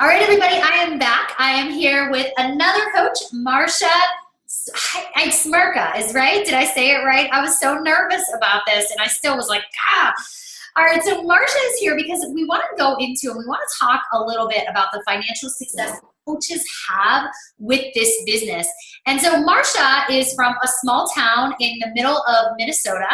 All right, everybody, I am back. I am here with another coach, Marsha. Smirka is right. Did I say it right? I was so nervous about this, and I still was like, ah. All right, so Marsha is here because we want to go into and we want to talk a little bit about the financial success coaches have with this business. And so Marsha is from a small town in the middle of Minnesota,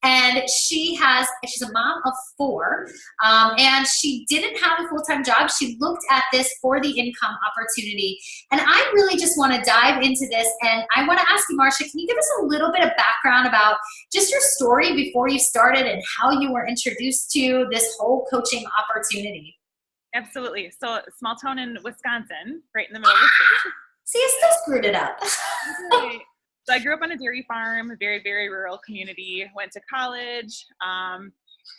and she's a mom of four, and she didn't have a full-time job. She looked at this for the income opportunity, and I really just want to dive into this, and I want to ask you, Marsha, can you give us a little bit of background about just your story before you started and how you were introduced to this whole coaching opportunity? Absolutely. So small town in Wisconsin, right in the middle of the state. See, I still screwed it up. Right. So I grew up on a dairy farm, a very, very rural community, went to college,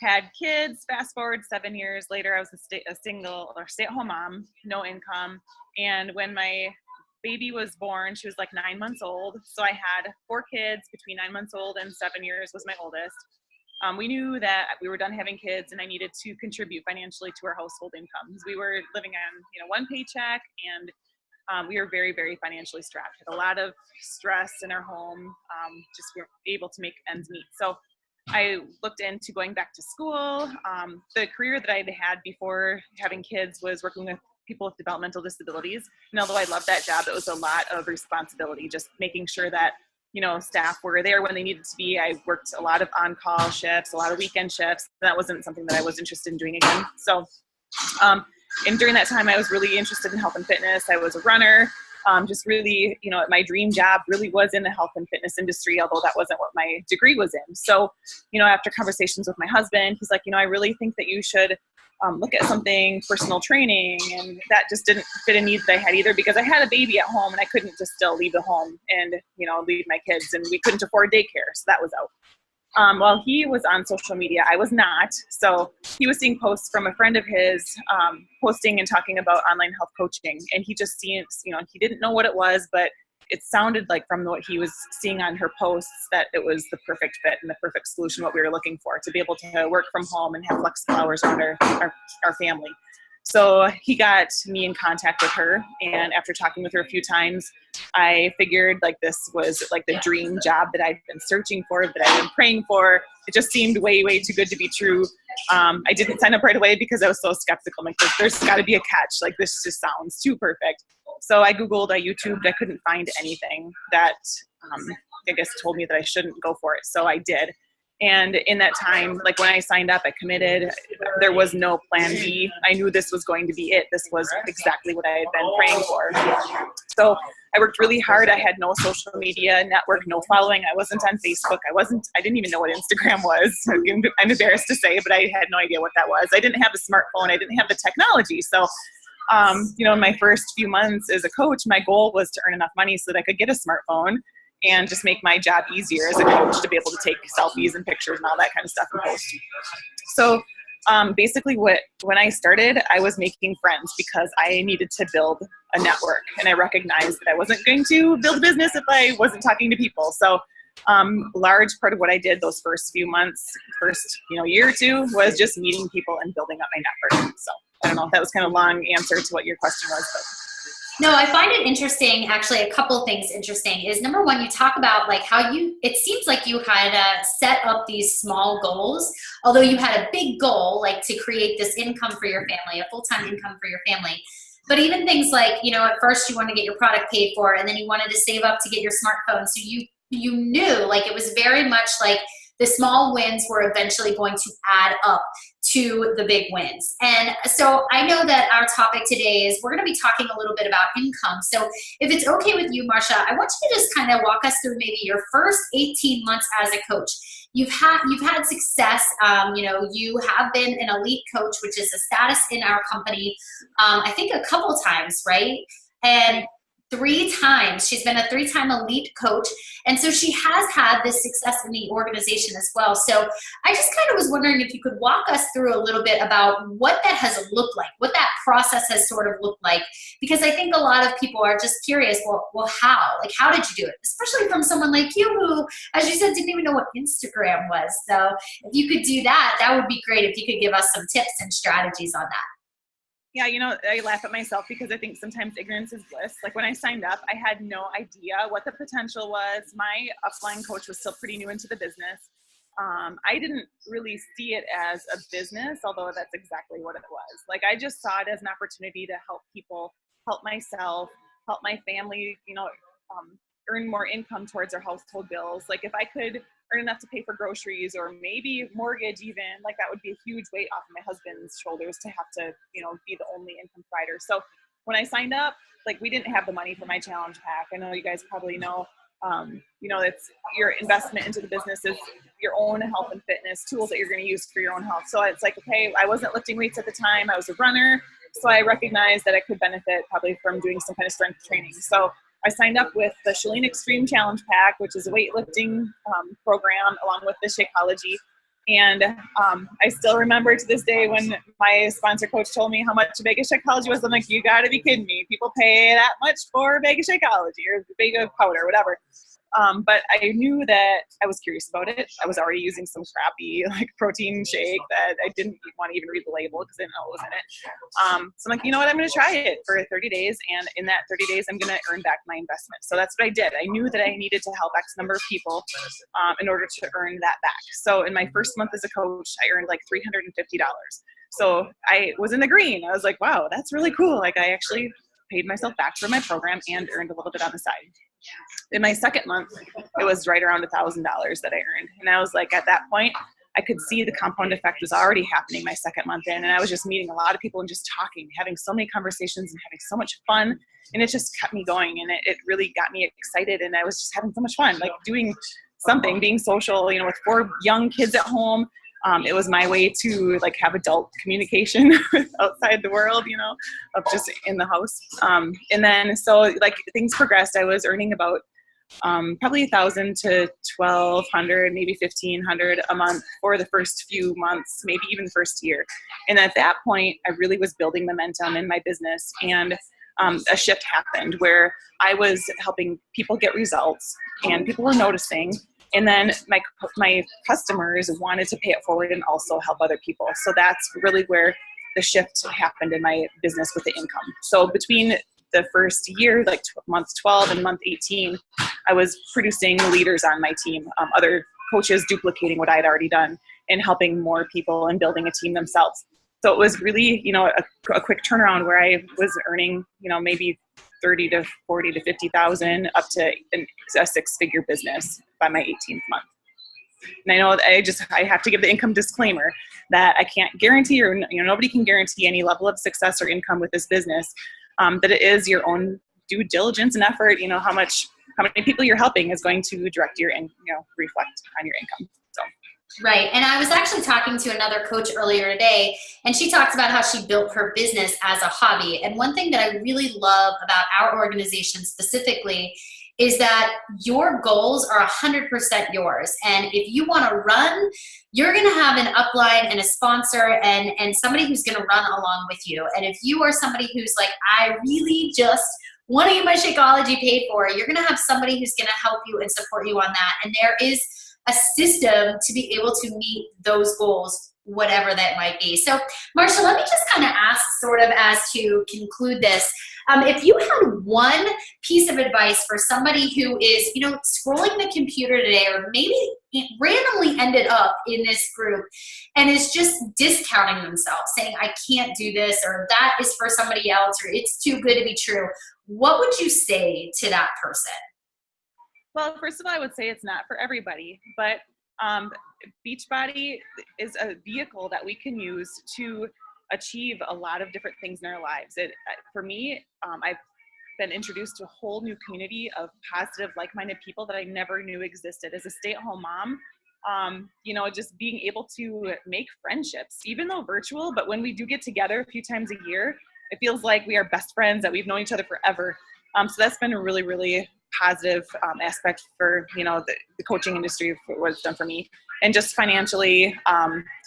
had kids. Fast forward 7 years later, I was a single or stay-at-home mom, no income. And when my baby was born, she was like 9 months old. So I had 4 kids between 9 months old and 7 years was my oldest. We knew that we were done having kids and I needed to contribute financially to our household income because we were living on, one paycheck, and we were very, very financially strapped. Had a lot of stress in our home, just weren't able to make ends meet. So I looked into going back to school. The career that I had before having kids was working with people with developmental disabilities. And although I loved that job, it was a lot of responsibility, just making sure that staff were there when they needed to be. I worked a lot of on-call shifts, a lot of weekend shifts. That wasn't something that I was interested in doing again. So, and during that time, I was really interested in health and fitness. I was a runner. Just really, my dream job really was in the health and fitness industry, although that wasn't what my degree was in. So, after conversations with my husband, he's like, I really think that you should look at something personal training. And that just didn't fit a need that I had either, because I had a baby at home and I couldn't just still leave the home and, leave my kids, and we couldn't afford daycare. So that was out. While he was on social media, I was not. So he was seeing posts from a friend of his posting and talking about online health coaching. And he just seems, he didn't know what it was, but it sounded like from what he was seeing on her posts that it was the perfect fit and the perfect solution, what we were looking for, to be able to work from home and have flexible hours around our family. So he got me in contact with her, and after talking with her a few times, I figured like this was like the dream job that I'd been searching for, that I'd been praying for. It just seemed way, way too good to be true. I didn't sign up right away because I was so skeptical. Like, there's got to be a catch. Like, this just sounds too perfect. So I Googled, I YouTubed, I couldn't find anything that I guess told me that I shouldn't go for it. So I did. And in that time, like when I signed up, I committed. There was no plan B. I knew this was going to be it. This was exactly what I had been praying for. So I worked really hard. I had no social media network, no following. I wasn't on Facebook. I didn't even know what Instagram was. I'm embarrassed to say, but I had no idea what that was. I didn't have a smartphone. I didn't have the technology. So, in my first few months as a coach, my goal was to earn enough money so that I could get a smartphone and just make my job easier as a coach to be able to take selfies and pictures and all that kind of stuff and post. So basically when I started, I was making friends because I needed to build a network, and I recognized that I wasn't going to build a business if I wasn't talking to people. So large part of what I did those first few months, year or two, was just meeting people and building up my network. So I don't know if that was kind of a long answer to what your question was, but. No, I find it interesting. Actually, a couple of things interesting is, number one, you talk about like how it seems like you kind of set up these small goals, although you had a big goal, like to create this income for your family, a full-time income for your family. But even things like, at first you want to get your product paid for, and then you wanted to save up to get your smartphone. So you knew, like, it was very much like the small wins were eventually going to add up to the big wins. And so I know that our topic today is, we're going to be talking a little bit about income. So if it's okay with you, Marsha, I want you to just kind of walk us through maybe your first 18 months as a coach. You've had success. You have been an elite coach, which is a status in our company, I think a couple times, right? And 3 times. She's been a 3-time elite coach. And so she has had this success in the organization as well. So I just kind of was wondering if you could walk us through a little bit about what that has looked like, what that process has sort of looked like. Because I think a lot of people are just curious, well, how? Like, how did you do it? Especially from someone like you who, as you said, didn't even know what Instagram was. So if you could do that, that would be great if you could give us some tips and strategies on that. Yeah, I laugh at myself because I think sometimes ignorance is bliss. Like when I signed up, I had no idea what the potential was. My upline coach was still pretty new into the business. I didn't really see it as a business, although that's exactly what it was. Like I just saw it as an opportunity to help people, help myself, help my family, earn more income towards their household bills. Like if I could earn enough to pay for groceries or maybe mortgage even, like that would be a huge weight off of my husband's shoulders to have to, be the only income provider. So when I signed up, like we didn't have the money for my challenge pack. I know you guys probably know, it's your investment into the business is your own health and fitness tools that you're going to use for your own health. So it's like, okay, I wasn't lifting weights at the time. I was a runner. So I recognized that I could benefit probably from doing some kind of strength training. So I signed up with the Chalene Extreme Challenge Pack, which is a weightlifting program along with the Shakeology. And I still remember to this day when my sponsor coach told me how much a bag of Shakeology was. I'm like, you got to be kidding me. People pay that much for a bag of Shakeology or a bag of powder, whatever. But I knew that I was curious about it. I was already using some crappy protein shake that I didn't want to even read the label because I didn't know what was in it. So I'm like, you know what? I'm going to try it for 30 days. And in that 30 days, I'm going to earn back my investment. So that's what I did. I knew that I needed to help X number of people in order to earn that back. So in my first month as a coach, I earned like $350. So I was in the green. I was like, wow, that's really cool. Like I actually paid myself back for my program and earned a little bit on the side. In my second month, it was right around $1,000 that I earned. And I was like, at that point, I could see the compound effect was already happening my second month in. And I was just meeting a lot of people and just talking, having so many conversations and having so much fun. And it just kept me going. And it really got me excited. And I was just having so much fun, like doing something, being social, with 4 young kids at home. It was my way to have adult communication outside the world, of just in the house. And then, so things progressed. I was earning about probably 1,000 to 1,200, maybe 1,500 a month for the first few months, maybe even the first year. And at that point, I really was building momentum in my business. And a shift happened where I was helping people get results and people were noticing. And then my customers wanted to pay it forward and also help other people. So that's really where the shift happened in my business with the income. So between the first year, month 12 and month 18, I was producing leaders on my team, other coaches duplicating what I had already done and helping more people and building a team themselves. So it was really, a quick turnaround where I was earning, maybe 30 to 40 to 50,000 up to a 6-figure business by my 18th month. And I know I have to give the income disclaimer that I can't guarantee or, nobody can guarantee any level of success or income with this business, that it is your own due diligence and effort, how many people you're helping is going to direct your, reflect on your income. So. Right. And I was actually talking to another coach earlier today, and she talks about how she built her business as a hobby. And one thing that I really love about our organization specifically is that your goals are 100% yours. And if you want to run, you're going to have an upline and a sponsor and somebody who's going to run along with you. And if you are somebody who's like, I really just want to get my Shakeology paid for, you're going to have somebody who's going to help you and support you on that. And there is a system to be able to meet those goals, whatever that might be. So Marsha, let me just kind of ask sort of as to conclude this. If you had one piece of advice for somebody who is, scrolling the computer today or maybe randomly ended up in this group and is just discounting themselves, saying, I can't do this, or that is for somebody else, or it's too good to be true, what would you say to that person? Well, first of all, I would say it's not for everybody, but Beachbody is a vehicle that we can use to achieve a lot of different things in our lives. For me, I've been introduced to a whole new community of positive, like-minded people that I never knew existed. As a stay-at-home mom, just being able to make friendships, even though virtual, but when we do get together a few times a year, it feels like we are best friends, that we've known each other forever. So that's been a really, really positive aspect for, the coaching industry, for what it's done for me. And just financially,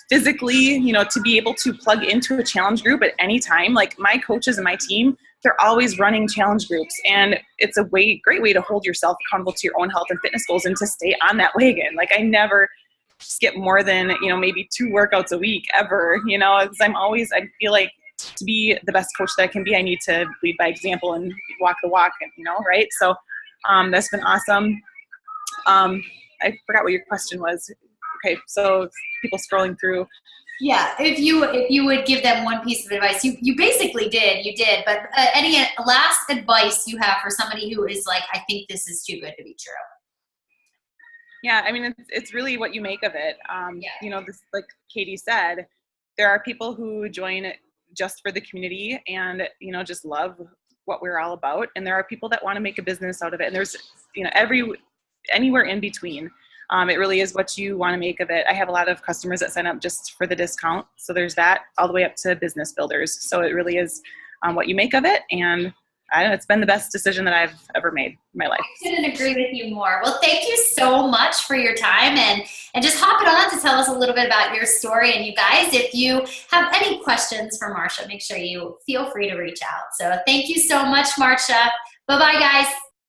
physically, to be able to plug into a challenge group at any time. Like my coaches and my team, they're always running challenge groups. And it's a great way to hold yourself accountable to your own health and fitness goals and to stay on that wagon. Like I never skip more than, maybe 2 workouts a week ever, because I feel like to be the best coach that I can be, I need to lead by example and walk the walk, and, right? So that's been awesome. I forgot what your question was. Okay, so people scrolling through. Yeah, if you would give them one piece of advice, you basically did, but any last advice you have for somebody who is like, I think this is too good to be true? Yeah, I mean, it's really what you make of it. This, like Katie said, there are people who join just for the community and, just love what we're all about. And there are people that want to make a business out of it. And there's, anywhere in between. It really is what you want to make of it. I have a lot of customers that sign up just for the discount. So there's that, all the way up to business builders. So it really is what you make of it. And I don't know, it's been the best decision that I've ever made in my life. I couldn't agree with you more. Well, thank you so much for your time and just hopping on to tell us a little bit about your story. And you guys, if you have any questions for Marsha, make sure you feel free to reach out. So thank you so much, Marsha. Bye-bye, guys.